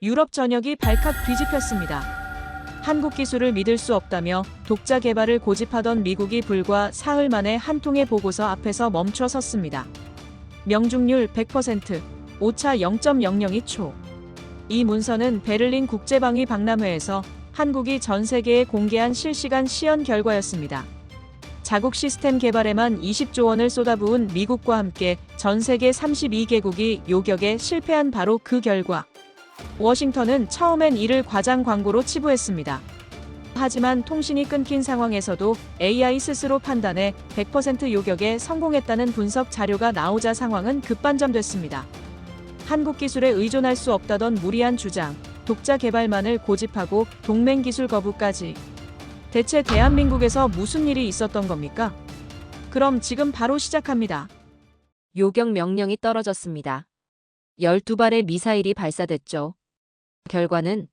유럽 전역이 발칵 뒤집혔습니다. 한국 기술을 믿을 수 없다며 독자 개발을 고집하던 미국이 불과 사흘 만에 한 통의 보고서 앞에서 멈춰 섰습니다. 명중률 100%, 오차 0.002초. 이 문서는 베를린 국제방위 박람회에서 한국이 전 세계에 공개한 실시간 시연 결과였습니다. 자국 시스템 개발에만 20조 원을 쏟아부은 미국과 함께 전 세계 32개국이 요격에 실패한 바로 그 결과. 워싱턴은 처음엔 이를 과장 광고로 치부했습니다. 하지만 통신이 끊긴 상황에서도 AI 스스로 판단해 100% 요격에 성공했다는 분석 자료가 나오자 상황은 급반전됐습니다. 한국 기술에 의존할 수 없다던 무리한 주장, 독자 개발만을 고집하고 동맹 기술 거부까지. 대체 대한민국에서 무슨 일이 있었던 겁니까? 그럼 지금 바로 시작합니다. 요격 명령이 떨어졌습니다. 12발의 미사일이 발사됐죠. 결과는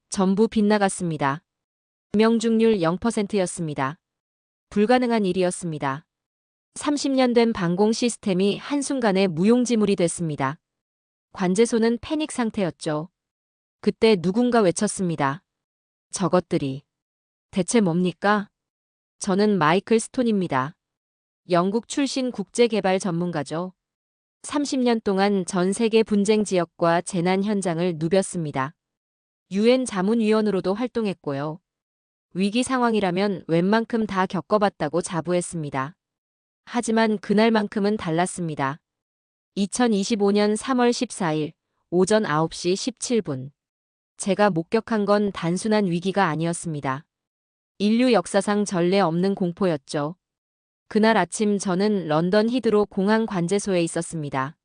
전부 빗나갔습니다. 명중률 0%였습니다. 불가능한 일이었습니다. 30년 된 방공 시스템이 한순간에 무용지물이 됐습니다. 관제소는 패닉 상태였죠. 그때 누군가 외쳤습니다. 저것들이 대체 뭡니까? 저는 마이클 스톤입니다. 영국 출신 국제개발 전문가죠. 30년 동안 전 세계 분쟁 지역과 재난 현장을 누볐습니다. UN 자문위원으로도 활동했고요. 위기 상황이라면 웬만큼 다 겪어봤다고 자부했습니다. 하지만 그날만큼은 달랐습니다. 2025년 3월 14일 오전 9시 17분. 제가 목격한 건 단순한 위기가 아니었습니다. 인류 역사상 전례 없는 공포였죠. 그날 아침 저는 런던 히드로 공항 관제소에 있었습니다.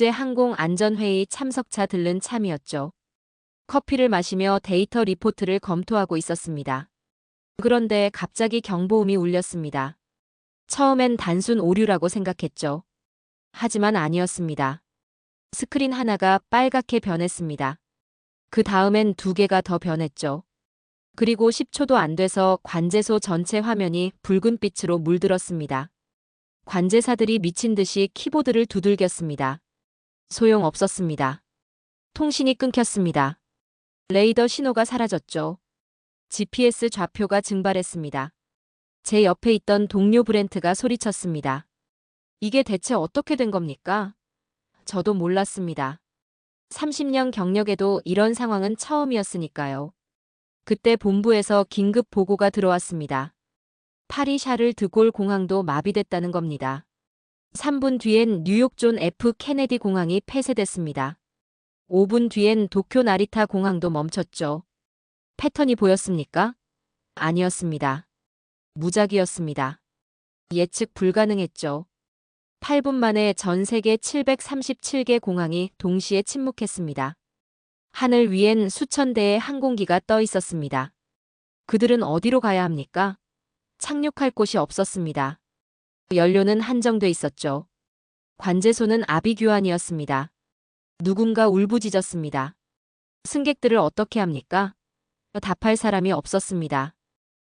국제항공안전회의 참석차 들른 참이었죠. 커피를 마시며 데이터 리포트를 검토하고 있었습니다. 그런데 갑자기 경보음이 울렸습니다. 처음엔 단순 오류라고 생각했죠. 하지만 아니었습니다. 스크린 하나가 빨갛게 변했습니다. 그 다음엔 2개가 더 변했죠. 그리고 10초도 안 돼서 관제소 전체 화면이 붉은 빛으로 물들었습니다. 관제사들이 미친 듯이 키보드를 두들겼습니다. 소용없었습니다. 통신이 끊겼습니다. 레이더 신호가 사라졌죠. GPS 좌표가 증발했습니다. 제 옆에 있던 동료 브렌트가 소리쳤습니다. 이게 대체 어떻게 된 겁니까? 저도 몰랐습니다. 30년 경력에도 이런 상황은 처음이었으니까요. 그때 본부에서 긴급 보고가 들어왔습니다. 파리 샤를 드골 공항도 마비됐다는 겁니다. 3분 뒤엔 뉴욕 존 F 케네디 공항이 폐쇄됐습니다. 5분 뒤엔 도쿄 나리타 공항도 멈췄죠. 패턴이 보였습니까? 아니었습니다. 무작위였습니다. 예측 불가능했죠. 8분 만에 전 세계 737개 공항이 동시에 침묵했습니다. 하늘 위엔 수천 대의 항공기가 떠 있었습니다. 그들은 어디로 가야 합니까? 착륙할 곳이 없었습니다. 연료는 한정돼 있었죠. 관제소는 아비규환이었습니다. 누군가 울부짖었습니다. 승객들을 어떻게 합니까? 답할 사람이 없었습니다.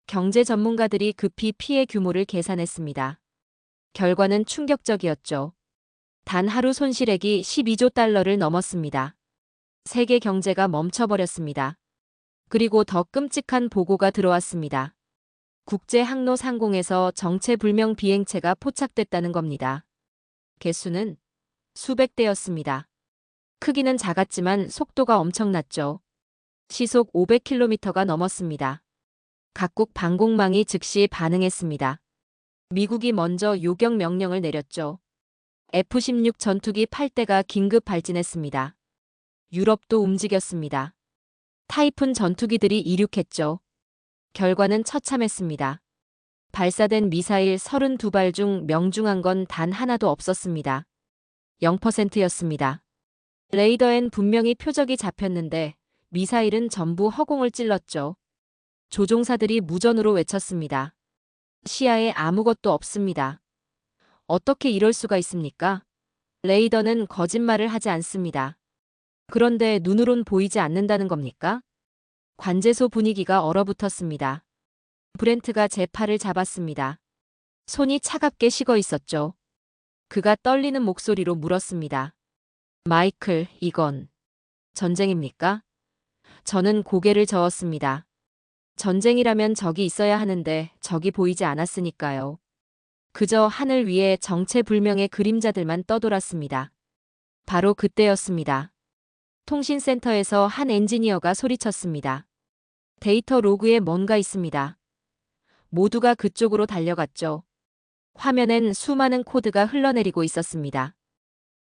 경제 전문가들이 급히 피해 규모를 계산했습니다. 결과는 충격적이었죠. 단 하루 손실액이 12조 달러를 넘었습니다. 세계 경제가 멈춰버렸습니다. 그리고 더 끔찍한 보고가 들어왔습니다. 국제 항로 상공에서 정체불명 비행체가 포착됐다는 겁니다. 개수는 수백 대였습니다. 크기는 작았지만 속도가 엄청났죠. 시속 500km가 넘었습니다. 각국 방공망이 즉시 반응했습니다. 미국이 먼저 요격 명령을 내렸죠. F-16 전투기 8대가 긴급 발진했습니다. 유럽도 움직였습니다. 타이푼 전투기들이 이륙했죠. 결과는 처참했습니다. 발사된 미사일 32발 중 명중한 건 단 하나도 없었습니다. 0%였습니다. 레이더엔 분명히 표적이 잡혔는데 미사일은 전부 허공을 찔렀죠. 조종사들이 무전으로 외쳤습니다. 시야에 아무것도 없습니다. 어떻게 이럴 수가 있습니까? 레이더는 거짓말을 하지 않습니다. 그런데 눈으론 보이지 않는다는 겁니까? 관제소 분위기가 얼어붙었습니다. 브렌트가 제 팔을 잡았습니다. 손이 차갑게 식어 있었죠. 그가 떨리는 목소리로 물었습니다. 마이클, 이건 전쟁입니까? 저는 고개를 저었습니다. 전쟁이라면 적이 있어야 하는데 적이 보이지 않았으니까요. 그저 하늘 위에 정체불명의 그림자들만 떠돌았습니다. 바로 그때였습니다. 통신센터에서 한 엔지니어가 소리쳤습니다. 데이터 로그에 뭔가 있습니다. 모두가 그쪽으로 달려갔죠. 화면엔 수많은 코드가 흘러내리고 있었습니다.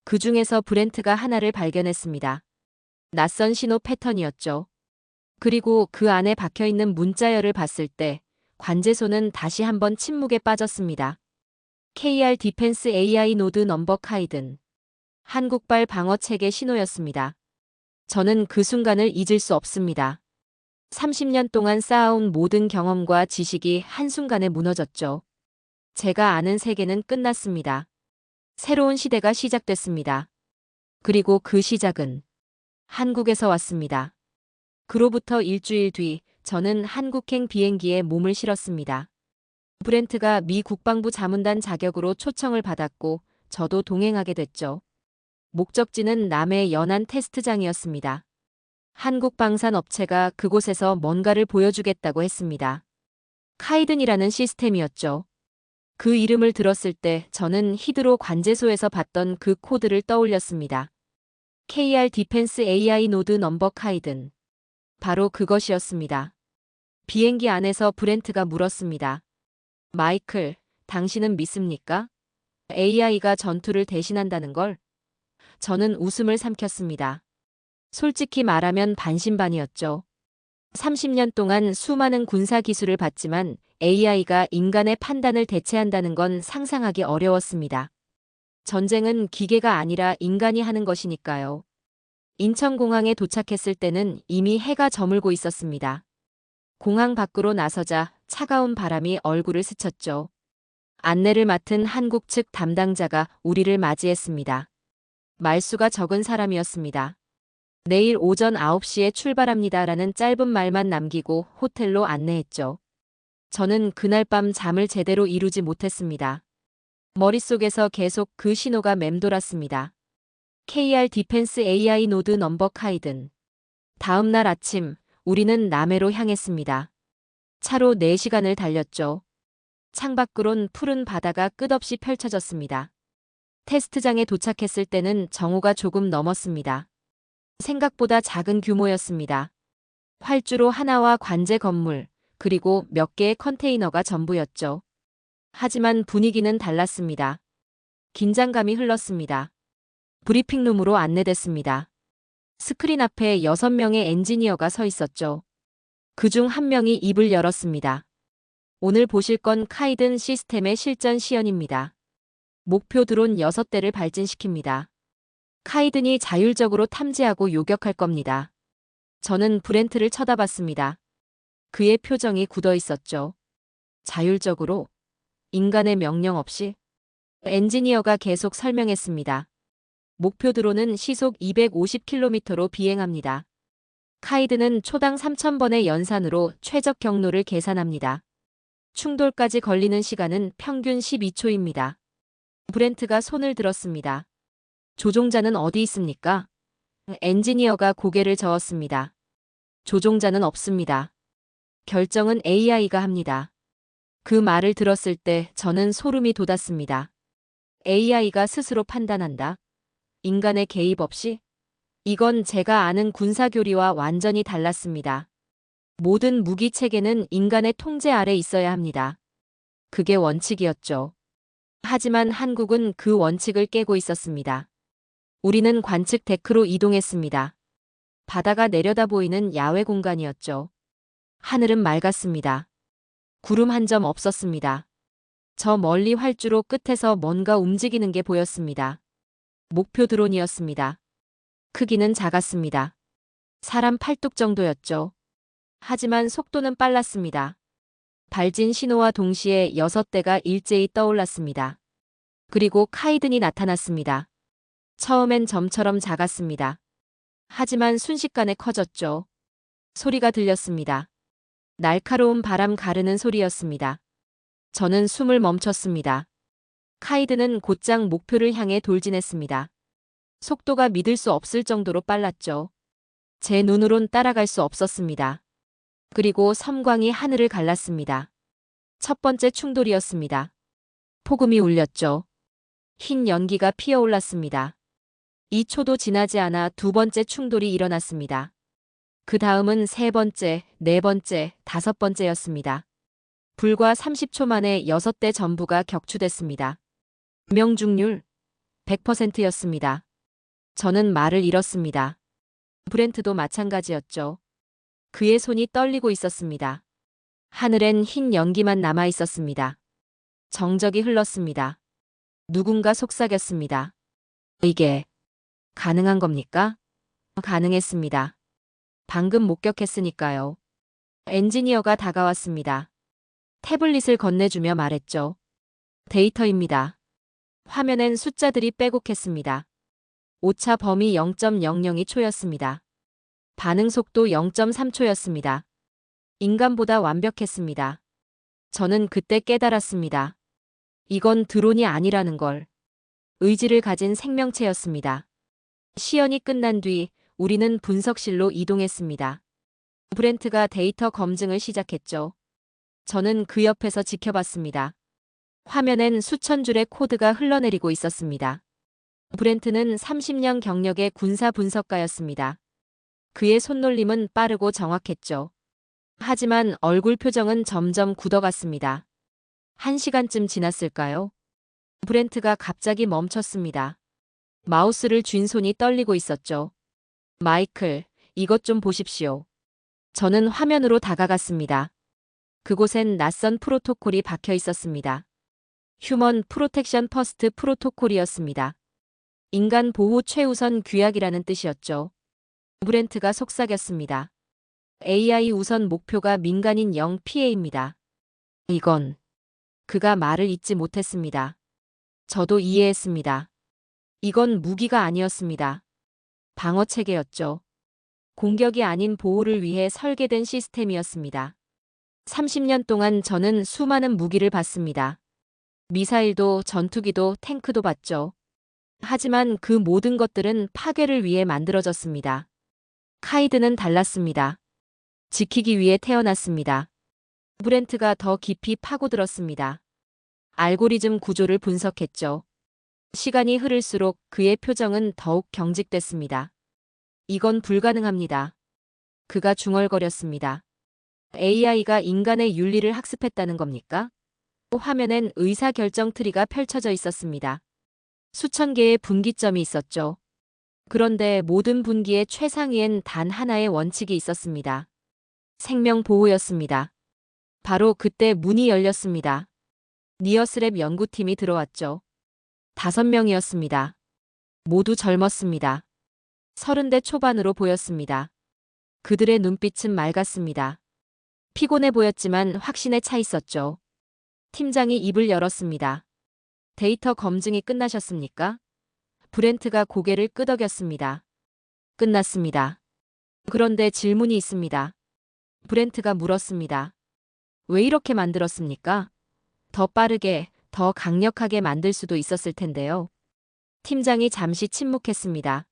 그 중에서 브렌트가 하나를 발견했습니다. 낯선 신호 패턴이었죠. 그리고 그 안에 박혀있는 문자열을 봤을 때 관제소는 다시 한번 침묵에 빠졌습니다. KR 디펜스 AI 노드 넘버 카이든. 한국발 방어체계 신호였습니다. 저는 그 순간을 잊을 수 없습니다. 30년 동안 쌓아온 모든 경험과 지식이 한순간에 무너졌죠. 제가 아는 세계는 끝났습니다. 새로운 시대가 시작됐습니다. 그리고 그 시작은 한국에서 왔습니다. 그로부터 일주일 뒤 저는 한국행 비행기에 몸을 실었습니다. 브렌트가 미 국방부 자문단 자격으로 초청을 받았고 저도 동행하게 됐죠. 목적지는 남해 연안 테스트장이었습니다. 한국 방산 업체가 그곳에서 뭔가를 보여주겠다고 했습니다. 카이든이라는 시스템이었죠. 그 이름을 들었을 때 저는 히드로 관제소에서 봤던 그 코드를 떠올렸습니다. KR 디펜스 AI 노드 넘버 카이든. 바로 그것이었습니다. 비행기 안에서 브렌트가 물었습니다. 마이클, 당신은 믿습니까? AI가 전투를 대신한다는 걸? 저는 웃음을 삼켰습니다. 솔직히 말하면 반신반의였죠. 30년 동안 수많은 군사 기술을 봤지만 AI가 인간의 판단을 대체한다는 건 상상하기 어려웠습니다. 전쟁은 기계가 아니라 인간이 하는 것이니까요. 인천공항에 도착했을 때는 이미 해가 저물고 있었습니다. 공항 밖으로 나서자 차가운 바람이 얼굴을 스쳤죠. 안내를 맡은 한국 측 담당자가 우리를 맞이했습니다. 말수가 적은 사람이었습니다. 내일 오전 9시에 출발합니다라는 짧은 말만 남기고 호텔로 안내했죠. 저는 그날 밤 잠을 제대로 이루지 못했습니다. 머릿속에서 계속 그 신호가 맴돌았습니다. KR 디펜스 AI 노드 넘버 카이든. 다음 날 아침 우리는 남해로 향했습니다. 차로 4시간을 달렸죠. 창밖으론 푸른 바다가 끝없이 펼쳐졌습니다. 테스트장에 도착했을 때는 정오가 조금 넘었습니다. 생각보다 작은 규모였습니다. 활주로 하나와 관제 건물, 그리고 몇 개의 컨테이너가 전부였죠. 하지만 분위기는 달랐습니다. 긴장감이 흘렀습니다. 브리핑룸으로 안내됐습니다. 스크린 앞에 6명의 엔지니어가 서 있었죠. 그중 한 명이 입을 열었습니다. 오늘 보실 건 카이든 시스템의 실전 시연입니다. 목표 드론 6대를 발진시킵니다. 카이든이 자율적으로 탐지하고 요격할 겁니다. 저는 브렌트를 쳐다봤습니다. 그의 표정이 굳어 있었죠. 자율적으로? 인간의 명령 없이? 엔지니어가 계속 설명했습니다. 목표 드론은 시속 250km로 비행합니다. 카이든은 초당 3,000번의 연산으로 최적 경로를 계산합니다. 충돌까지 걸리는 시간은 평균 12초입니다. 브렌트가 손을 들었습니다. 조종자는 어디 있습니까? 엔지니어가 고개를 저었습니다. 조종자는 없습니다. 결정은 AI가 합니다. 그 말을 들었을 때 저는 소름이 돋았습니다. AI가 스스로 판단한다? 인간의 개입 없이? 이건 제가 아는 군사교리와 완전히 달랐습니다. 모든 무기 체계는 인간의 통제 아래 있어야 합니다. 그게 원칙이었죠. 하지만 한국은 그 원칙을 깨고 있었습니다. 우리는 관측 데크로 이동했습니다. 바다가 내려다 보이는 야외 공간이었죠. 하늘은 맑았습니다. 구름 한 점 없었습니다. 저 멀리 활주로 끝에서 뭔가 움직이는 게 보였습니다. 목표 드론이었습니다. 크기는 작았습니다. 사람 팔뚝 정도였죠. 하지만 속도는 빨랐습니다. 발진 신호와 동시에 6대가 일제히 떠올랐습니다. 그리고 카이든이 나타났습니다. 처음엔 점처럼 작았습니다. 하지만 순식간에 커졌죠. 소리가 들렸습니다. 날카로운 바람 가르는 소리였습니다. 저는 숨을 멈췄습니다. 카이든은 곧장 목표를 향해 돌진했습니다. 속도가 믿을 수 없을 정도로 빨랐죠. 제 눈으론 따라갈 수 없었습니다. 그리고 섬광이 하늘을 갈랐습니다. 첫 번째 충돌이었습니다. 폭음이 울렸죠. 흰 연기가 피어올랐습니다. 2초도 지나지 않아 두 번째 충돌이 일어났습니다. 그 다음은 세 번째, 네 번째, 다섯 번째였습니다. 불과 30초 만에 6대 전부가 격추됐습니다. 명중률 100%였습니다. 저는 말을 잃었습니다. 브렌트도 마찬가지였죠. 그의 손이 떨리고 있었습니다. 하늘엔 흰 연기만 남아 있었습니다. 정적이 흘렀습니다. 누군가 속삭였습니다. 이게 가능한 겁니까? 가능했습니다. 방금 목격했으니까요. 엔지니어가 다가왔습니다. 태블릿을 건네주며 말했죠. 데이터입니다. 화면엔 숫자들이 빼곡했습니다. 오차 범위 0.002초였습니다. 반응 속도 0.3초였습니다. 인간보다 완벽했습니다. 저는 그때 깨달았습니다. 이건 드론이 아니라는 걸. 의지를 가진 생명체였습니다. 시연이 끝난 뒤 우리는 분석실로 이동했습니다. 브렌트가 데이터 검증을 시작했죠. 저는 그 옆에서 지켜봤습니다. 화면엔 수천 줄의 코드가 흘러내리고 있었습니다. 브렌트는 30년 경력의 군사 분석가였습니다. 그의 손놀림은 빠르고 정확했죠. 하지만 얼굴 표정은 점점 굳어갔습니다. 1시간쯤 지났을까요? 브렌트가 갑자기 멈췄습니다. 마우스를 쥔 손이 떨리고 있었죠. 마이클, 이것 좀 보십시오. 저는 화면으로 다가갔습니다. 그곳엔 낯선 프로토콜이 박혀 있었습니다. 휴먼 프로텍션 퍼스트 프로토콜이었습니다. 인간 보호 최우선 규약이라는 뜻이었죠. 브렌트가 속삭였습니다. AI 우선 목표가 민간인 0 피해입니다. 이건 그가 말을 잇지 못했습니다. 저도 이해했습니다. 이건 무기가 아니었습니다. 방어 체계였죠. 공격이 아닌 보호를 위해 설계된 시스템이었습니다. 30년 동안 저는 수많은 무기를 봤습니다. 미사일도 전투기도 탱크도 봤죠. 하지만 그 모든 것들은 파괴를 위해 만들어졌습니다. 카이드는 달랐습니다. 지키기 위해 태어났습니다. 브렌트가 더 깊이 파고들었습니다. 알고리즘 구조를 분석했죠. 시간이 흐를수록 그의 표정은 더욱 경직됐습니다. 이건 불가능합니다. 그가 중얼거렸습니다. AI가 인간의 윤리를 학습했다는 겁니까? 화면엔 의사결정 트리가 펼쳐져 있었습니다. 수천 개의 분기점이 있었죠. 그런데 모든 분기의 최상위엔 단 하나의 원칙이 있었습니다. 생명 보호였습니다. 바로 그때 문이 열렸습니다. 니어스랩 연구팀이 들어왔죠. 5명이었습니다. 모두 젊었습니다. 30대 초반으로 보였습니다. 그들의 눈빛은 맑았습니다. 피곤해 보였지만 확신에 차 있었죠. 팀장이 입을 열었습니다. 데이터 검증이 끝나셨습니까? 브렌트가 고개를 끄덕였습니다. 끝났습니다. 그런데 질문이 있습니다. 브렌트가 물었습니다. 왜 이렇게 만들었습니까? 더 빠르게, 더 강력하게 만들 수도 있었을 텐데요. 팀장이 잠시 침묵했습니다.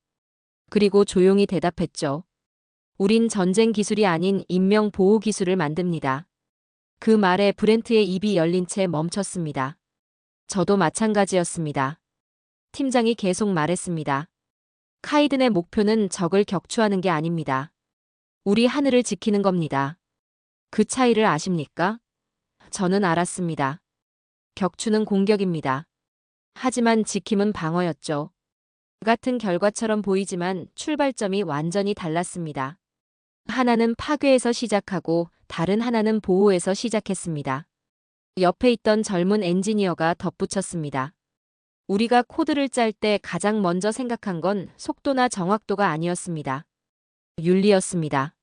그리고 조용히 대답했죠. 우린 전쟁 기술이 아닌 인명 보호 기술을 만듭니다. 그 말에 브렌트의 입이 열린 채 멈췄습니다. 저도 마찬가지였습니다. 팀장이 계속 말했습니다. 카이든의 목표는 적을 격추하는 게 아닙니다. 우리 하늘을 지키는 겁니다. 그 차이를 아십니까? 저는 알았습니다. 격추는 공격입니다. 하지만 지킴은 방어였죠. 같은 결과처럼 보이지만 출발점이 완전히 달랐습니다. 하나는 파괴에서 시작하고 다른 하나는 보호에서 시작했습니다. 옆에 있던 젊은 엔지니어가 덧붙였습니다. 우리가 코드를 짤 때 가장 먼저 생각한 건 속도나 정확도가 아니었습니다. 윤리였습니다.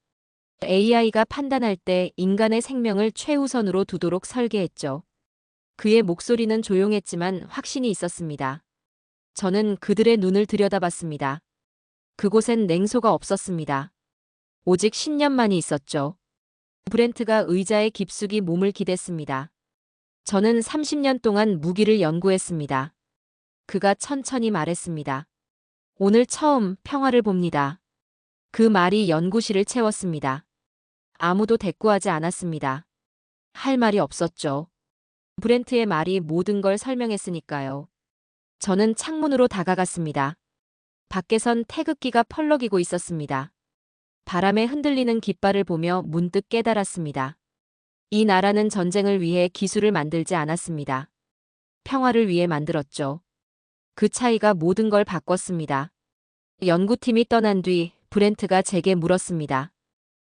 AI가 판단할 때 인간의 생명을 최우선으로 두도록 설계했죠. 그의 목소리는 조용했지만 확신이 있었습니다. 저는 그들의 눈을 들여다봤습니다. 그곳엔 냉소가 없었습니다. 오직 신념만이 있었죠. 브렌트가 의자에 깊숙이 몸을 기댔습니다. 저는 30년 동안 무기를 연구했습니다. 그가 천천히 말했습니다. 오늘 처음 평화를 봅니다. 그 말이 연구실을 채웠습니다. 아무도 대꾸하지 않았습니다. 할 말이 없었죠. 브렌트의 말이 모든 걸 설명했으니까요. 저는 창문으로 다가갔습니다. 밖에선 태극기가 펄럭이고 있었습니다. 바람에 흔들리는 깃발을 보며 문득 깨달았습니다. 이 나라는 전쟁을 위해 기술을 만들지 않았습니다. 평화를 위해 만들었죠. 그 차이가 모든 걸 바꿨습니다. 연구팀이 떠난 뒤 브렌트가 제게 물었습니다.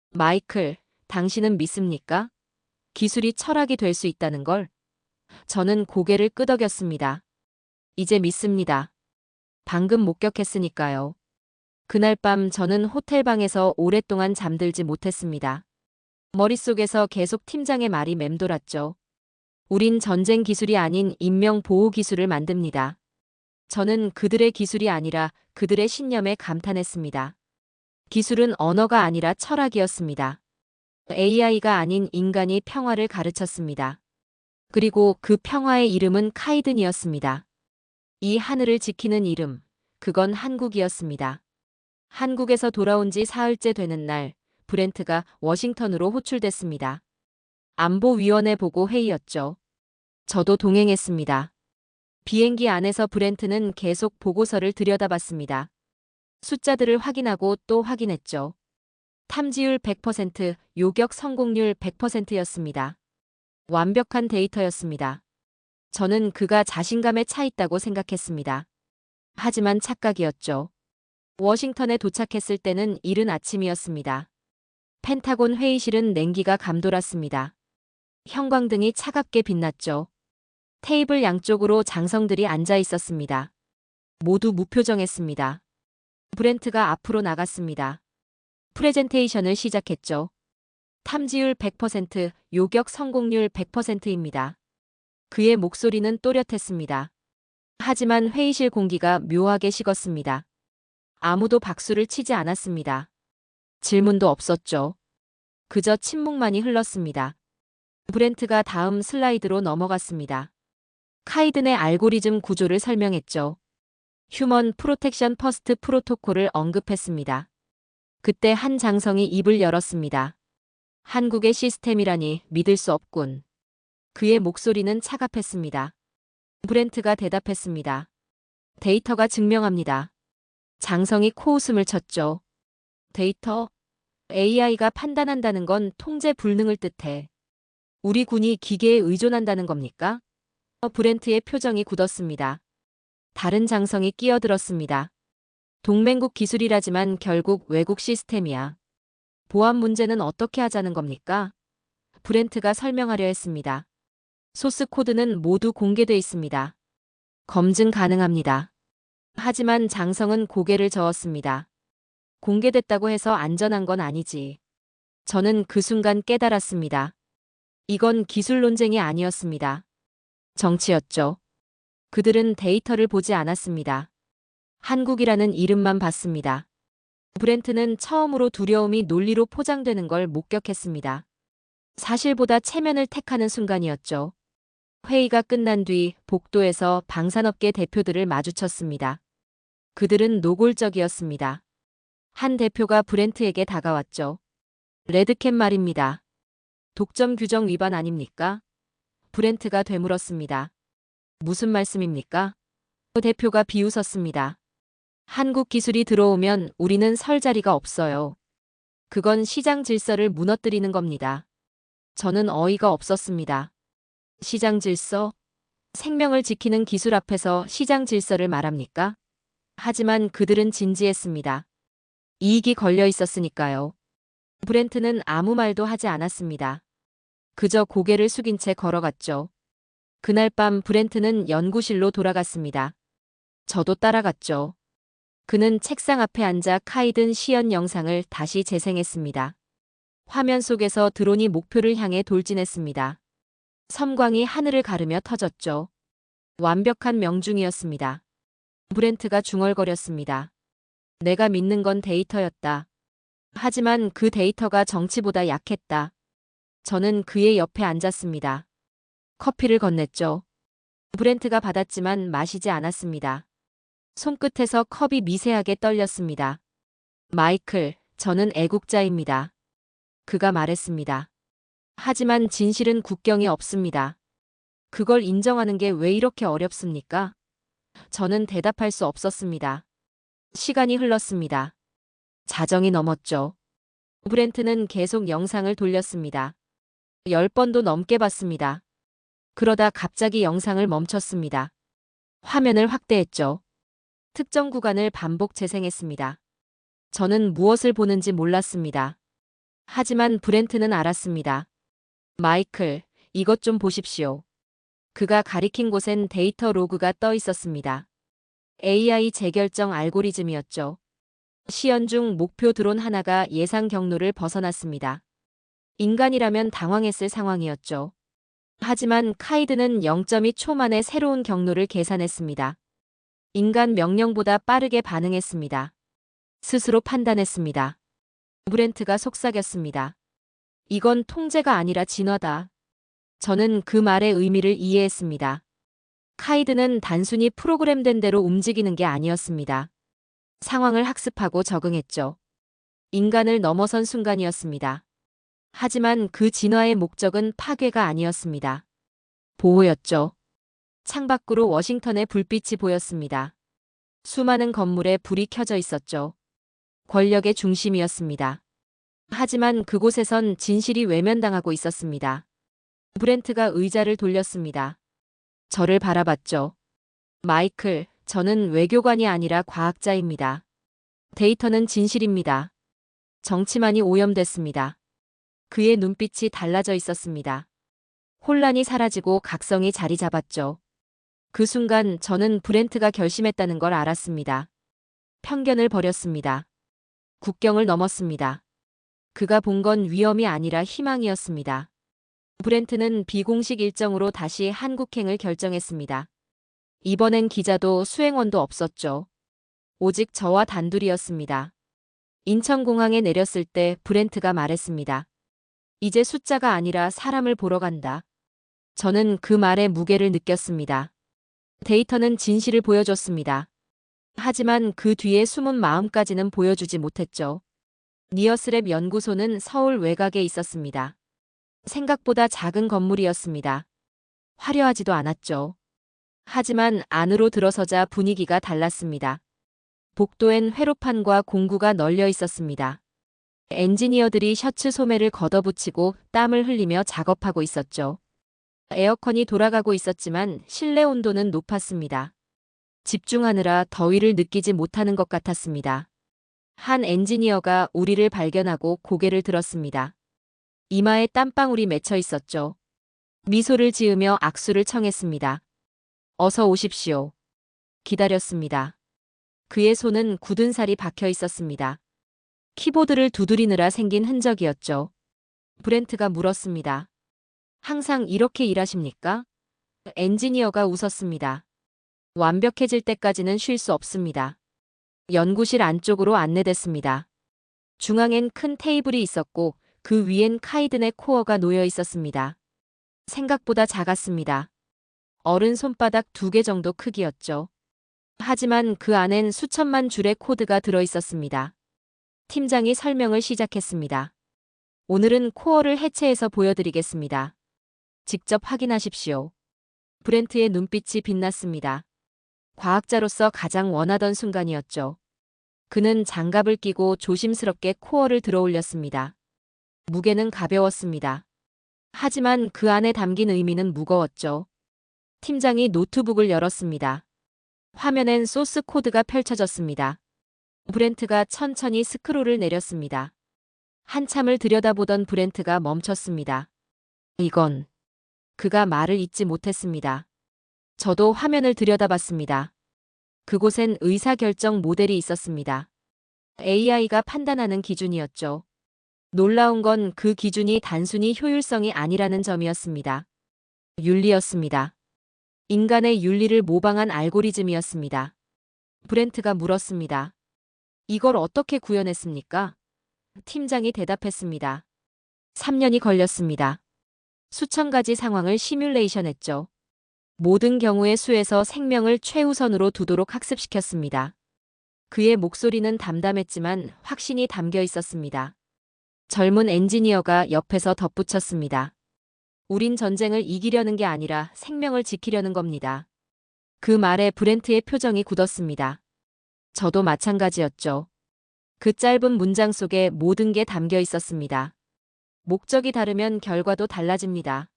마이클, 당신은 믿습니까? 기술이 철학이 될 수 있다는 걸? 저는 고개를 끄덕였습니다. 이제 믿습니다. 방금 목격했으니까요. 그날 밤 저는 호텔방에서 오랫동안 잠들지 못했습니다. 머릿속에서 계속 팀장의 말이 맴돌았죠. 우린 전쟁 기술이 아닌 인명 보호 기술을 만듭니다. 저는 그들의 기술이 아니라 그들의 신념에 감탄했습니다. 기술은 언어가 아니라 철학이었습니다. AI가 아닌 인간이 평화를 가르쳤습니다. 그리고 그 평화의 이름은 카이든이었습니다. 이 하늘을 지키는 이름, 그건 한국이었습니다. 한국에서 돌아온 지 사흘째 되는 날, 브렌트가 워싱턴으로 호출됐습니다. 안보위원회 보고 회의였죠. 저도 동행했습니다. 비행기 안에서 브렌트는 계속 보고서를 들여다봤습니다. 숫자들을 확인하고 또 확인했죠. 탐지율 100%, 요격 성공률 100%였습니다. 완벽한 데이터였습니다. 저는 그가 자신감에 차 있다고 생각했습니다. 하지만 착각이었죠. 워싱턴에 도착했을 때는 이른 아침이었습니다. 펜타곤 회의실은 냉기가 감돌았습니다. 형광등이 차갑게 빛났죠. 테이블 양쪽으로 장성들이 앉아 있었습니다. 모두 무표정했습니다. 브렌트가 앞으로 나갔습니다. 프레젠테이션을 시작했죠. 탐지율 100%, 요격 성공률 100%입니다. 그의 목소리는 또렷했습니다. 하지만 회의실 공기가 묘하게 식었습니다. 아무도 박수를 치지 않았습니다. 질문도 없었죠. 그저 침묵만이 흘렀습니다. 브렌트가 다음 슬라이드로 넘어갔습니다. 카이든의 알고리즘 구조를 설명했죠. 휴먼 프로텍션 퍼스트 프로토콜을 언급했습니다. 그때 한 장성이 입을 열었습니다. 한국의 시스템이라니 믿을 수 없군. 그의 목소리는 차갑했습니다. 브렌트가 대답했습니다. 데이터가 증명합니다. 장성이 코웃음을 쳤죠. 데이터? AI가 판단한다는 건 통제 불능을 뜻해. 우리 군이 기계에 의존한다는 겁니까? 브렌트의 표정이 굳었습니다. 다른 장성이 끼어들었습니다. 동맹국 기술이라지만 결국 외국 시스템이야. 보안 문제는 어떻게 하자는 겁니까? 브렌트가 설명하려 했습니다. 소스 코드는 모두 공개돼 있습니다. 검증 가능합니다. 하지만 장성은 고개를 저었습니다. 공개됐다고 해서 안전한 건 아니지. 저는 그 순간 깨달았습니다. 이건 기술 논쟁이 아니었습니다. 정치였죠. 그들은 데이터를 보지 않았습니다. 한국이라는 이름만 봤습니다. 브렌트는 처음으로 두려움이 논리로 포장되는 걸 목격했습니다. 사실보다 체면을 택하는 순간이었죠. 회의가 끝난 뒤 복도에서 방산업계 대표들을 마주쳤습니다. 그들은 노골적이었습니다. 한 대표가 브렌트에게 다가왔죠. 레드캡 말입니다. 독점 규정 위반 아닙니까? 브렌트가 되물었습니다. 무슨 말씀입니까? 대표가 비웃었습니다. 한국 기술이 들어오면 우리는 설 자리가 없어요. 그건 시장 질서를 무너뜨리는 겁니다. 저는 어이가 없었습니다. 시장 질서? 생명을 지키는 기술 앞에서 시장 질서를 말합니까? 하지만 그들은 진지했습니다. 이익이 걸려 있었으니까요. 브렌트는 아무 말도 하지 않았습니다. 그저 고개를 숙인 채 걸어갔죠. 그날 밤 브렌트는 연구실로 돌아갔습니다. 저도 따라갔죠. 그는 책상 앞에 앉아 카이든 시연 영상을 다시 재생했습니다. 화면 속에서 드론이 목표를 향해 돌진했습니다. 섬광이 하늘을 가르며 터졌죠. 완벽한 명중이었습니다. 브렌트가 중얼거렸습니다. 내가 믿는 건 데이터였다. 하지만 그 데이터가 정치보다 약했다. 저는 그의 옆에 앉았습니다. 커피를 건넸죠. 브렌트가 받았지만 마시지 않았습니다. 손끝에서 컵이 미세하게 떨렸습니다. 마이클, 저는 애국자입니다. 그가 말했습니다. 하지만 진실은 국경이 없습니다. 그걸 인정하는 게 왜 이렇게 어렵습니까? 저는 대답할 수 없었습니다. 시간이 흘렀습니다. 자정이 넘었죠. 브렌트는 계속 영상을 돌렸습니다. 10번도 넘게 봤습니다. 그러다 갑자기 영상을 멈췄습니다. 화면을 확대했죠. 특정 구간을 반복 재생했습니다. 저는 무엇을 보는지 몰랐습니다. 하지만 브렌트는 알았습니다. 마이클, 이것 좀 보십시오. 그가 가리킨 곳엔 데이터 로그가 떠 있었습니다. AI 재결정 알고리즘이었죠. 시연 중 목표 드론 하나가 예상 경로를 벗어났습니다. 인간이라면 당황했을 상황이었죠. 하지만 카이드는 0.2초 만에 새로운 경로를 계산했습니다. 인간 명령보다 빠르게 반응했습니다. 스스로 판단했습니다. 브렌트가 속삭였습니다. 이건 통제가 아니라 진화다. 저는 그 말의 의미를 이해했습니다. 카이드는 단순히 프로그램된 대로 움직이는 게 아니었습니다. 상황을 학습하고 적응했죠. 인간을 넘어선 순간이었습니다. 하지만 그 진화의 목적은 파괴가 아니었습니다. 보호였죠. 창밖으로 워싱턴의 불빛이 보였습니다. 수많은 건물에 불이 켜져 있었죠. 권력의 중심이었습니다. 하지만 그곳에선 진실이 외면당하고 있었습니다. 브렌트가 의자를 돌렸습니다. 저를 바라봤죠. 마이클, 저는 외교관이 아니라 과학자입니다. 데이터는 진실입니다. 정치만이 오염됐습니다. 그의 눈빛이 달라져 있었습니다. 혼란이 사라지고 각성이 자리 잡았죠. 그 순간 저는 브렌트가 결심했다는 걸 알았습니다. 편견을 버렸습니다. 국경을 넘었습니다. 그가 본 건 위험이 아니라 희망이었습니다. 브렌트는 비공식 일정으로 다시 한국행을 결정했습니다. 이번엔 기자도 수행원도 없었죠. 오직 저와 단둘이었습니다. 인천공항에 내렸을 때 브렌트가 말했습니다. 이제 숫자가 아니라 사람을 보러 간다. 저는 그 말의 무게를 느꼈습니다. 데이터는 진실을 보여줬습니다. 하지만 그 뒤에 숨은 마음까지는 보여주지 못했죠. 니어스랩 연구소는 서울 외곽에 있었습니다. 생각보다 작은 건물이었습니다. 화려하지도 않았죠. 하지만 안으로 들어서자 분위기가 달랐습니다. 복도엔 회로판과 공구가 널려 있었습니다. 엔지니어들이 셔츠 소매를 걷어붙이고 땀을 흘리며 작업하고 있었죠. 에어컨이 돌아가고 있었지만 실내 온도는 높았습니다. 집중하느라 더위를 느끼지 못하는 것 같았습니다. 한 엔지니어가 우리를 발견하고 고개를 들었습니다. 이마에 땀방울이 맺혀 있었죠. 미소를 지으며 악수를 청했습니다. 어서 오십시오. 기다렸습니다. 그의 손은 굳은 살이 박혀 있었습니다. 키보드를 두드리느라 생긴 흔적이었죠. 브렌트가 물었습니다. 항상 이렇게 일하십니까? 엔지니어가 웃었습니다. 완벽해질 때까지는 쉴 수 없습니다. 연구실 안쪽으로 안내됐습니다. 중앙엔 큰 테이블이 있었고 그 위엔 카이든의 코어가 놓여 있었습니다. 생각보다 작았습니다. 어른 손바닥 2개 정도 크기였죠. 하지만 그 안엔 수천만 줄의 코드가 들어 있었습니다. 팀장이 설명을 시작했습니다. 오늘은 코어를 해체해서 보여드리겠습니다. 직접 확인하십시오. 브렌트의 눈빛이 빛났습니다. 과학자로서 가장 원하던 순간이었죠. 그는 장갑을 끼고 조심스럽게 코어를 들어 올렸습니다. 무게는 가벼웠습니다. 하지만 그 안에 담긴 의미는 무거웠죠. 팀장이 노트북을 열었습니다. 화면엔 소스 코드가 펼쳐졌습니다. 브렌트가 천천히 스크롤을 내렸습니다. 한참을 들여다보던 브렌트가 멈췄습니다. 이건... 그가 말을 잇지 못했습니다. 저도 화면을 들여다봤습니다. 그곳엔 의사결정 모델이 있었습니다. AI가 판단하는 기준이었죠. 놀라운 건 그 기준이 단순히 효율성이 아니라는 점이었습니다. 윤리였습니다. 인간의 윤리를 모방한 알고리즘이었습니다. 브렌트가 물었습니다. 이걸 어떻게 구현했습니까? 팀장이 대답했습니다. 3년이 걸렸습니다. 수천 가지 상황을 시뮬레이션했죠. 모든 경우의 수에서 생명을 최우선으로 두도록 학습시켰습니다. 그의 목소리는 담담했지만 확신이 담겨 있었습니다. 젊은 엔지니어가 옆에서 덧붙였습니다. 우린 전쟁을 이기려는 게 아니라 생명을 지키려는 겁니다. 그 말에 브렌트의 표정이 굳었습니다. 저도 마찬가지였죠. 그 짧은 문장 속에 모든 게 담겨 있었습니다. 목적이 다르면 결과도 달라집니다.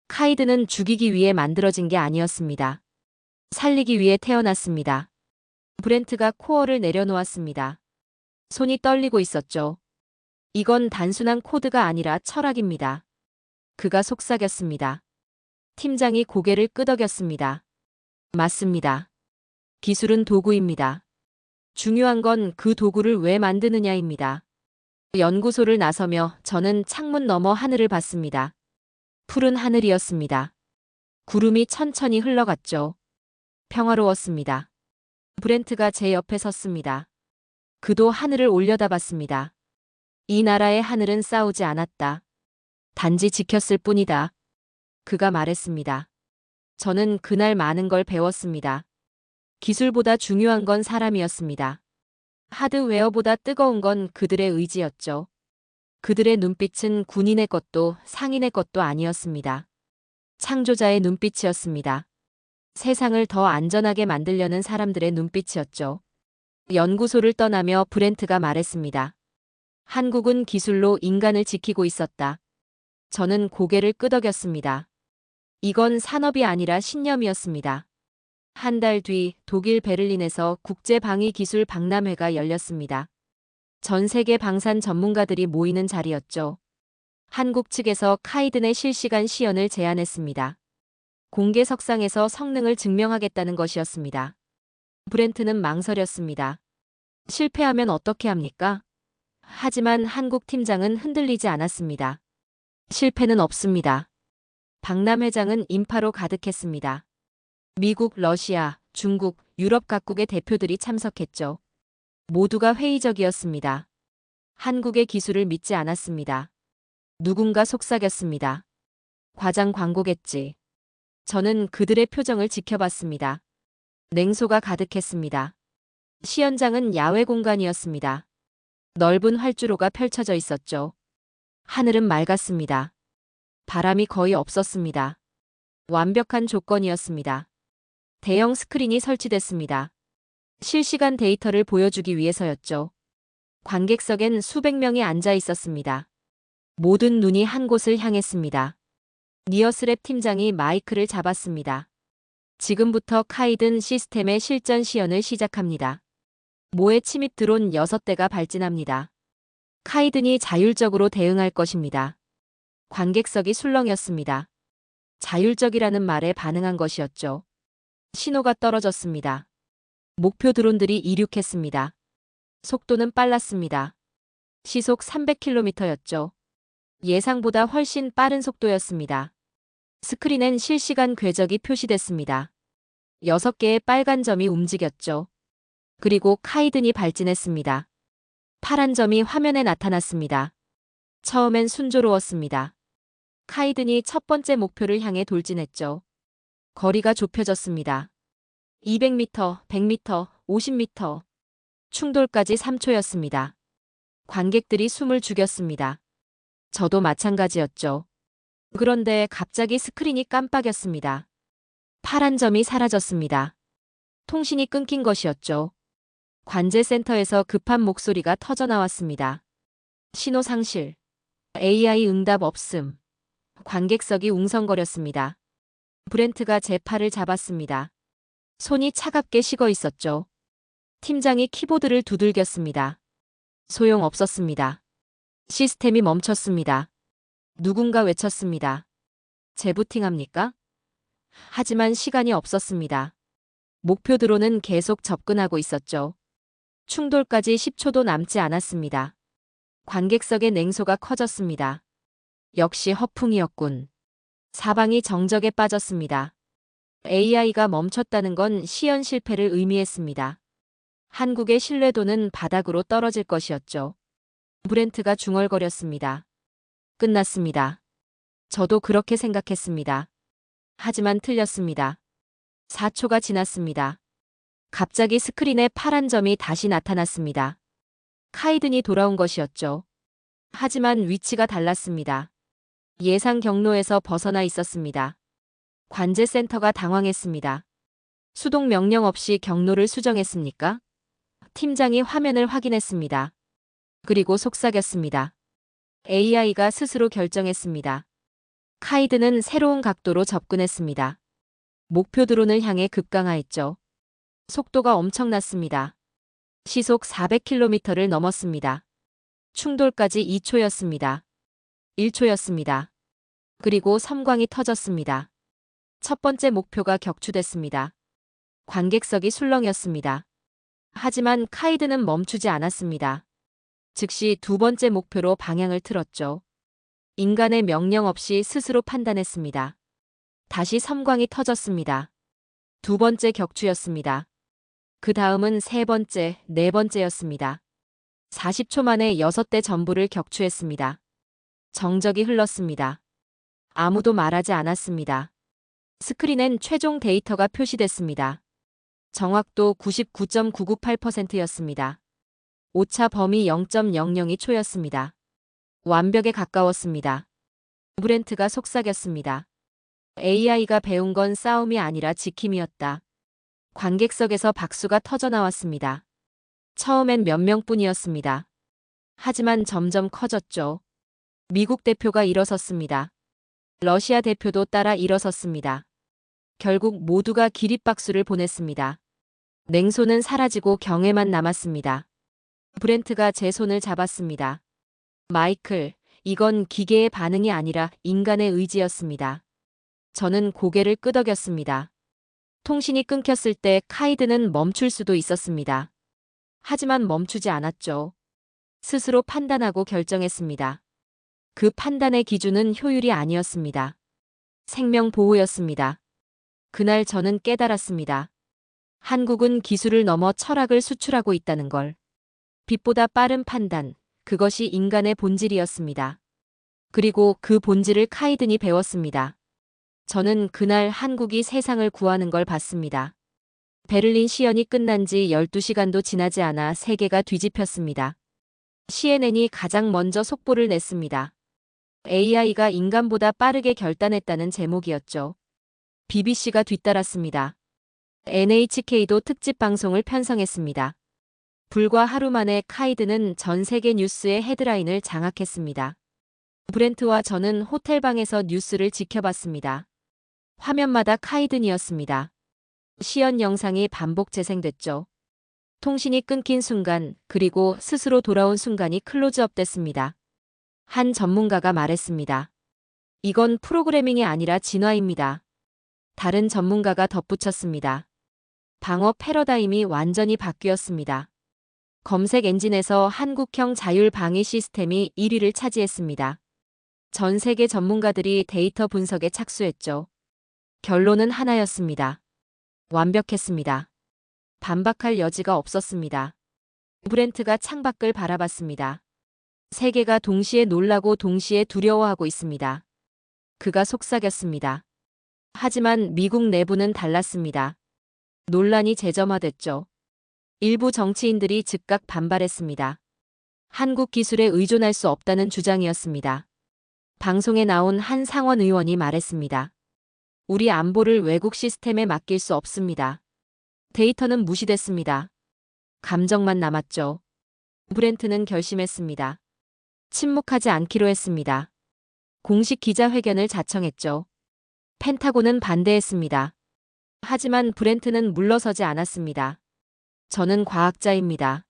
카이드는 죽이기 위해 만들어진 게 아니었습니다. 살리기 위해 태어났습니다. 브렌트가 코어를 내려놓았습니다. 손이 떨리고 있었죠. 이건 단순한 코드가 아니라 철학입니다. 그가 속삭였습니다. 팀장이 고개를 끄덕였습니다. 맞습니다. 기술은 도구입니다. 중요한 건 그 도구를 왜 만드느냐입니다. 연구소를 나서며 저는 창문 너머 하늘을 봤습니다. 푸른 하늘이었습니다. 구름이 천천히 흘러갔죠. 평화로웠습니다. 브렌트가 제 옆에 섰습니다. 그도 하늘을 올려다봤습니다. 이 나라의 하늘은 싸우지 않았다. 단지 지켰을 뿐이다. 그가 말했습니다. 저는 그날 많은 걸 배웠습니다. 기술보다 중요한 건 사람이었습니다. 하드웨어보다 뜨거운 건 그들의 의지였죠. 그들의 눈빛은 군인의 것도 상인의 것도 아니었습니다. 창조자의 눈빛이었습니다. 세상을 더 안전하게 만들려는 사람들의 눈빛이었죠. 연구소를 떠나며 브렌트가 말했습니다. 한국은 기술로 인간을 지키고 있었다. 저는 고개를 끄덕였습니다. 이건 산업이 아니라 신념이었습니다. 한 달 뒤 독일 베를린에서 국제방위기술 박람회가 열렸습니다. 전 세계 방산 전문가들이 모이는 자리였죠. 한국 측에서 카이든의 실시간 시연을 제안했습니다. 공개석상에서 성능을 증명하겠다는 것이었습니다. 브렌트는 망설였습니다. 실패하면 어떻게 합니까? 하지만 한국 팀장은 흔들리지 않았습니다. 실패는 없습니다. 박람회장은 인파로 가득했습니다. 미국, 러시아, 중국, 유럽 각국의 대표들이 참석했죠. 모두가 회의적이었습니다. 한국의 기술을 믿지 않았습니다. 누군가 속삭였습니다. 과장 광고겠지. 저는 그들의 표정을 지켜봤습니다. 냉소가 가득했습니다. 시연장은 야외 공간이었습니다. 넓은 활주로가 펼쳐져 있었죠. 하늘은 맑았습니다. 바람이 거의 없었습니다. 완벽한 조건이었습니다. 대형 스크린이 설치됐습니다. 실시간 데이터를 보여주기 위해서였죠. 관객석엔 수백 명이 앉아 있었습니다. 모든 눈이 한 곳을 향했습니다. 니어스랩 팀장이 마이크를 잡았습니다. 지금부터 카이든 시스템의 실전 시연을 시작합니다. 모에 침입 드론 6대가 발진합니다. 카이든이 자율적으로 대응할 것입니다. 관객석이 술렁였습니다. 자율적이라는 말에 반응한 것이었죠. 신호가 떨어졌습니다. 목표 드론들이 이륙했습니다. 속도는 빨랐습니다. 시속 300km였죠. 예상보다 훨씬 빠른 속도였습니다. 스크린엔 실시간 궤적이 표시됐습니다. 6개의 빨간 점이 움직였죠. 그리고 카이든이 발진했습니다. 파란 점이 화면에 나타났습니다. 처음엔 순조로웠습니다. 카이든이 첫 번째 목표를 향해 돌진했죠. 거리가 좁혀졌습니다. 200m, 100m, 50m. 충돌까지 3초였습니다. 관객들이 숨을 죽였습니다. 저도 마찬가지였죠. 그런데 갑자기 스크린이 깜빡였습니다. 파란 점이 사라졌습니다. 통신이 끊긴 것이었죠. 관제센터에서 급한 목소리가 터져나왔습니다. 신호 상실. AI 응답 없음. 관객석이 웅성거렸습니다. 브렌트가 제 팔을 잡았습니다. 손이 차갑게 식어 있었죠. 팀장이 키보드를 두들겼습니다. 소용없었습니다. 시스템이 멈췄습니다. 누군가 외쳤습니다. 재부팅합니까? 하지만 시간이 없었습니다. 목표 드론은 계속 접근하고 있었죠. 충돌까지 10초도 남지 않았습니다. 관객석의 냉소가 커졌습니다. 역시 허풍이었군. 사방이 정적에 빠졌습니다. AI가 멈췄다는 건 시연 실패를 의미했습니다. 한국의 신뢰도는 바닥으로 떨어질 것이었죠. 브렌트가 중얼거렸습니다. 끝났습니다. 저도 그렇게 생각했습니다. 하지만 틀렸습니다. 4초가 지났습니다. 갑자기 스크린에 파란 점이 다시 나타났습니다. 카이든이 돌아온 것이었죠. 하지만 위치가 달랐습니다. 예상 경로에서 벗어나 있었습니다. 관제센터가 당황했습니다. 수동 명령 없이 경로를 수정했습니까? 팀장이 화면을 확인했습니다. 그리고 속삭였습니다. AI가 스스로 결정했습니다. 카이드는 새로운 각도로 접근했습니다. 목표 드론을 향해 급강하했죠. 속도가 엄청났습니다. 시속 400km를 넘었습니다. 충돌까지 2초였습니다. 1초였습니다. 그리고 섬광이 터졌습니다. 첫 번째 목표가 격추됐습니다. 관객석이 술렁였습니다. 하지만 카이드는 멈추지 않았습니다. 즉시 두 번째 목표로 방향을 틀었죠. 인간의 명령 없이 스스로 판단했습니다. 다시 섬광이 터졌습니다. 두 번째 격추였습니다. 그 다음은 세 번째, 네 번째였습니다. 40초 만에 6대 전부를 격추했습니다. 정적이 흘렀습니다. 아무도 말하지 않았습니다. 스크린엔 최종 데이터가 표시됐습니다. 정확도 99.998%였습니다. 오차 범위 0.002초였습니다. 완벽에 가까웠습니다. 브렌트가 속삭였습니다. AI가 배운 건 싸움이 아니라 지킴이었다. 관객석에서 박수가 터져나왔습니다. 처음엔 몇 명뿐이었습니다. 하지만 점점 커졌죠. 미국 대표가 일어섰습니다. 러시아 대표도 따라 일어섰습니다. 결국 모두가 기립박수를 보냈습니다. 냉소는 사라지고 경애만 남았습니다. 브렌트가 제 손을 잡았습니다. 마이클, 이건 기계의 반응이 아니라 인간의 의지였습니다. 저는 고개를 끄덕였습니다. 통신이 끊겼을 때 카이드는 멈출 수도 있었습니다. 하지만 멈추지 않았죠. 스스로 판단하고 결정했습니다. 그 판단의 기준은 효율이 아니었습니다. 생명 보호였습니다. 그날 저는 깨달았습니다. 한국은 기술을 넘어 철학을 수출하고 있다는 걸. 빛보다 빠른 판단, 그것이 인간의 본질이었습니다. 그리고 그 본질을 카이든이 배웠습니다. 저는 그날 한국이 세상을 구하는 걸 봤습니다. 베를린 시연이 끝난 지 12시간도 지나지 않아 세계가 뒤집혔습니다. CNN이 가장 먼저 속보를 냈습니다. AI가 인간보다 빠르게 결단했다는 제목이었죠. BBC가 뒤따랐습니다. NHK도 특집 방송을 편성했습니다. 불과 하루 만에 카이드는 전 세계 뉴스의 헤드라인을 장악했습니다. 브렌트와 저는 호텔방에서 뉴스를 지켜봤습니다. 화면마다 카이든이었습니다. 시연 영상이 반복 재생됐죠. 통신이 끊긴 순간, 그리고 스스로 돌아온 순간이 클로즈업 됐습니다. 한 전문가가 말했습니다. 이건 프로그래밍이 아니라 진화입니다. 다른 전문가가 덧붙였습니다. 방어 패러다임이 완전히 바뀌었습니다. 검색 엔진에서 한국형 자율 방위 시스템이 1위를 차지했습니다. 전 세계 전문가들이 데이터 분석에 착수했죠. 결론은 하나였습니다. 완벽했습니다. 반박할 여지가 없었습니다. 브렌트가 창밖을 바라봤습니다. 세계가 동시에 놀라고 동시에 두려워하고 있습니다. 그가 속삭였습니다. 하지만 미국 내부는 달랐습니다. 논란이 재점화됐죠. 일부 정치인들이 즉각 반발했습니다. 한국 기술에 의존할 수 없다는 주장이었습니다. 방송에 나온 한 상원 의원이 말했습니다. 우리 안보를 외국 시스템에 맡길 수 없습니다. 데이터는 무시됐습니다. 감정만 남았죠. 브렌트는 결심했습니다. 침묵하지 않기로 했습니다. 공식 기자회견을 자청했죠. 펜타곤은 반대했습니다. 하지만 브렌트는 물러서지 않았습니다. 저는 과학자입니다.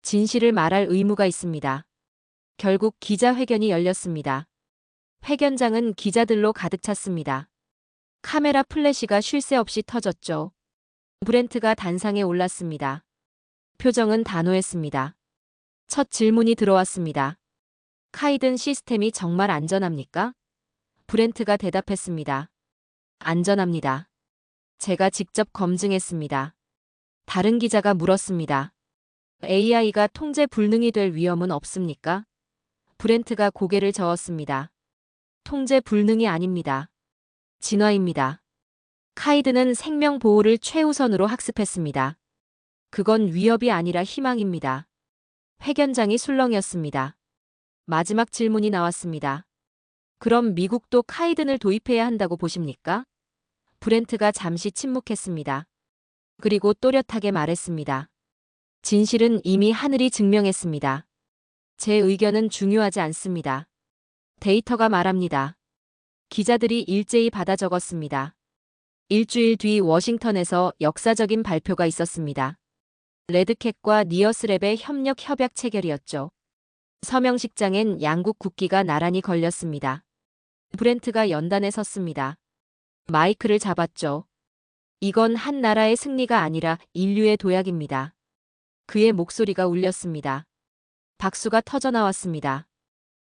진실을 말할 의무가 있습니다. 결국 기자회견이 열렸습니다. 회견장은 기자들로 가득 찼습니다. 카메라 플래시가 쉴 새 없이 터졌죠. 브렌트가 단상에 올랐습니다. 표정은 단호했습니다. 첫 질문이 들어왔습니다. 카이든 시스템이 정말 안전합니까? 브렌트가 대답했습니다. 안전합니다. 제가 직접 검증했습니다. 다른 기자가 물었습니다. AI가 통제 불능이 될 위험은 없습니까? 브렌트가 고개를 저었습니다. 통제 불능이 아닙니다. 진화입니다. 카이든은 생명 보호를 최우선으로 학습했습니다. 그건 위협이 아니라 희망입니다. 회견장이 술렁이었습니다. 마지막 질문이 나왔습니다. 그럼 미국도 카이든을 도입해야 한다고 보십니까? 브렌트가 잠시 침묵했습니다. 그리고 또렷하게 말했습니다. 진실은 이미 하늘이 증명했습니다. 제 의견은 중요하지 않습니다. 데이터가 말합니다. 기자들이 일제히 받아 적었습니다. 일주일 뒤 워싱턴에서 역사적인 발표가 있었습니다. 레드캣과 니어스랩의 협력 협약 체결이었죠. 서명식장엔 양국 국기가 나란히 걸렸습니다. 브렌트가 연단에 섰습니다. 마이크를 잡았죠. 이건 한 나라의 승리가 아니라 인류의 도약입니다. 그의 목소리가 울렸습니다. 박수가 터져나왔습니다.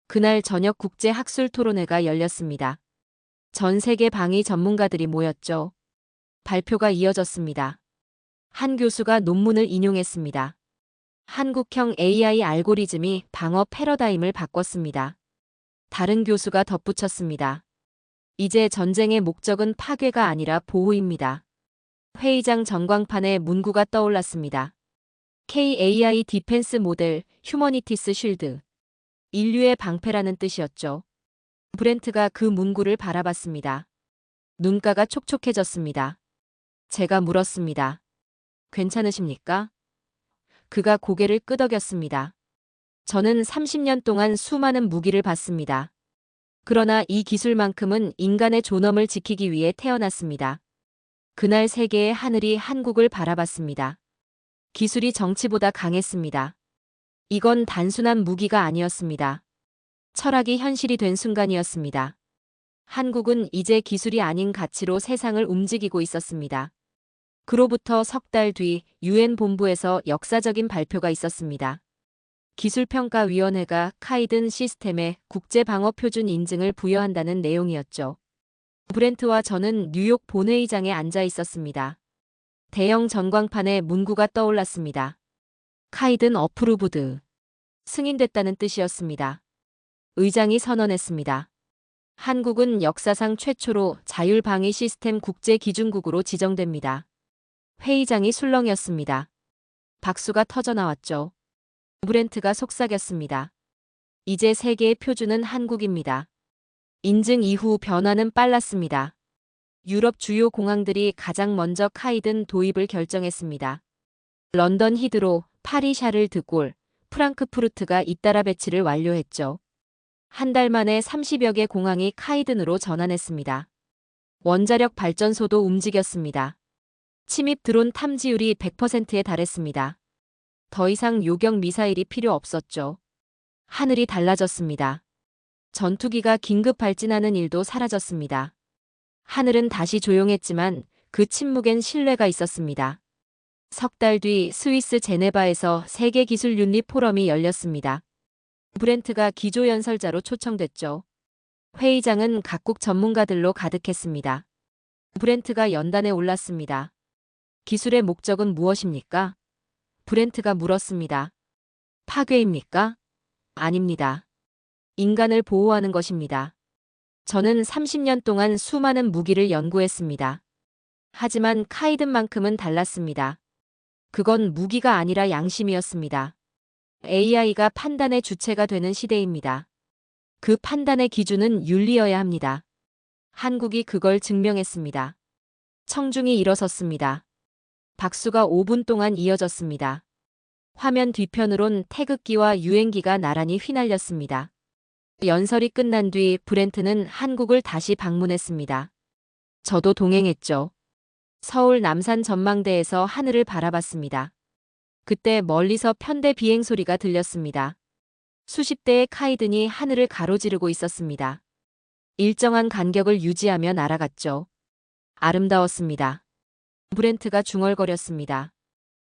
그날 저녁 국제 학술 토론회가 열렸습니다. 전 세계 방위 전문가들이 모였죠. 발표가 이어졌습니다. 한 교수가 논문을 인용했습니다. 한국형 AI 알고리즘이 방어 패러다임을 바꿨습니다. 다른 교수가 덧붙였습니다. 이제 전쟁의 목적은 파괴가 아니라 보호입니다. 회의장 전광판에 문구가 떠올랐습니다. KAI 디펜스 모델 휴머니티스 쉴드. 인류의 방패라는 뜻이었죠. 브렌트가 그 문구를 바라봤습니다. 눈가가 촉촉해졌습니다. 제가 물었습니다. 괜찮으십니까? 그가 고개를 끄덕였습니다. 저는 30년 동안 수많은 무기를 봤습니다. 그러나 이 기술만큼은 인간의 존엄을 지키기 위해 태어났습니다. 그날 세계의 하늘이 한국을 바라봤습니다. 기술이 정치보다 강했습니다. 이건 단순한 무기가 아니었습니다. 철학이 현실이 된 순간이었습니다. 한국은 이제 기술이 아닌 가치로 세상을 움직이고 있었습니다. 그로부터 석 달 뒤 유엔 본부에서 역사적인 발표가 있었습니다. 기술평가위원회가 카이든 시스템에 국제방어표준 인증을 부여한다는 내용이었죠. 브렌트와 저는 뉴욕 본회의장에 앉아 있었습니다. 대형 전광판에 문구가 떠올랐습니다. 카이든 어프루브드. 승인됐다는 뜻이었습니다. 의장이 선언했습니다. 한국은 역사상 최초로 자율방위 시스템 국제기준국으로 지정됩니다. 회의장이 술렁이었습니다. 박수가 터져나왔죠. 브렌트가 속삭였습니다. 이제 세계의 표준은 한국입니다. 인증 이후 변화는 빨랐습니다. 유럽 주요 공항들이 가장 먼저 카이든 도입을 결정했습니다. 런던 히드로, 파리 샤를 드골, 프랑크푸르트가 잇따라 배치를 완료했죠. 한 달 만에 30여 개 공항이 카이든으로 전환했습니다. 원자력 발전소도 움직였습니다. 침입 드론 탐지율이 100%에 달했습니다. 더 이상 요격 미사일이 필요 없었죠. 하늘이 달라졌습니다. 전투기가 긴급 발진하는 일도 사라졌습니다. 하늘은 다시 조용했지만 그 침묵엔 신뢰가 있었습니다. 석 달 뒤 스위스 제네바에서 세계기술윤리 포럼이 열렸습니다. 브렌트가 기조연설자로 초청됐죠. 회의장은 각국 전문가들로 가득했습니다. 브렌트가 연단에 올랐습니다. 기술의 목적은 무엇입니까? 브렌트가 물었습니다. 파괴입니까? 아닙니다. 인간을 보호하는 것입니다. 저는 30년 동안 수많은 무기를 연구했습니다. 하지만 카이든만큼은 달랐습니다. 그건 무기가 아니라 양심이었습니다. AI가 판단의 주체가 되는 시대입니다. 그 판단의 기준은 윤리여야 합니다. 한국이 그걸 증명했습니다. 청중이 일어섰습니다. 박수가 5분 동안 이어졌습니다. 화면 뒤편으론 태극기와 유엔기가 나란히 휘날렸습니다. 연설이 끝난 뒤 브렌트는 한국을 다시 방문했습니다. 저도 동행했죠. 서울 남산 전망대에서 하늘을 바라봤습니다. 그때 멀리서 편대 비행 소리가 들렸습니다. 수십 대의 카이든이 하늘을 가로지르고 있었습니다. 일정한 간격을 유지하며 날아갔죠. 아름다웠습니다. 브렌트가 중얼거렸습니다.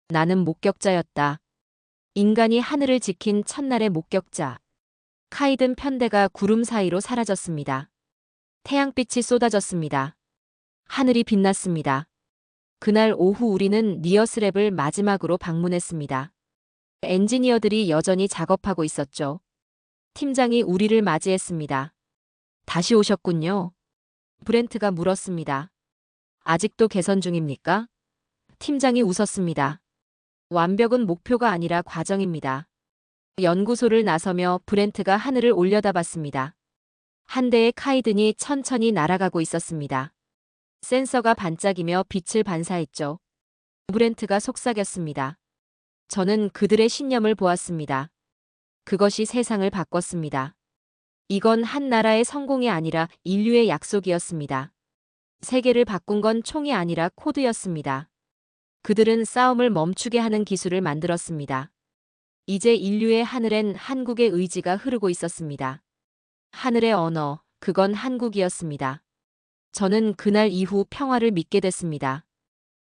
나는 목격자였다. 인간이 하늘을 지킨 첫날의 목격자. 카이든 편대가 구름 사이로 사라졌습니다. 태양빛이 쏟아졌습니다. 하늘이 빛났습니다. 그날 오후 우리는 니어스랩을 마지막으로 방문했습니다. 엔지니어들이 여전히 작업하고 있었죠. 팀장이 우리를 맞이했습니다. 다시 오셨군요. 브렌트가 물었습니다. 아직도 개선 중입니까? 팀장이 웃었습니다. 완벽은 목표가 아니라 과정입니다. 연구소를 나서며 브렌트가 하늘을 올려다봤습니다. 한 대의 카이든이 천천히 날아가고 있었습니다. 센서가 반짝이며 빛을 반사했죠. 브렌트가 속삭였습니다. 저는 그들의 신념을 보았습니다. 그것이 세상을 바꿨습니다. 이건 한 나라의 성공이 아니라 인류의 약속이었습니다. 세계를 바꾼 건 총이 아니라 코드였습니다. 그들은 싸움을 멈추게 하는 기술을 만들었습니다. 이제 인류의 하늘엔 한국의 의지가 흐르고 있었습니다. 하늘의 언어, 그건 한국이었습니다. 저는 그날 이후 평화를 믿게 됐습니다.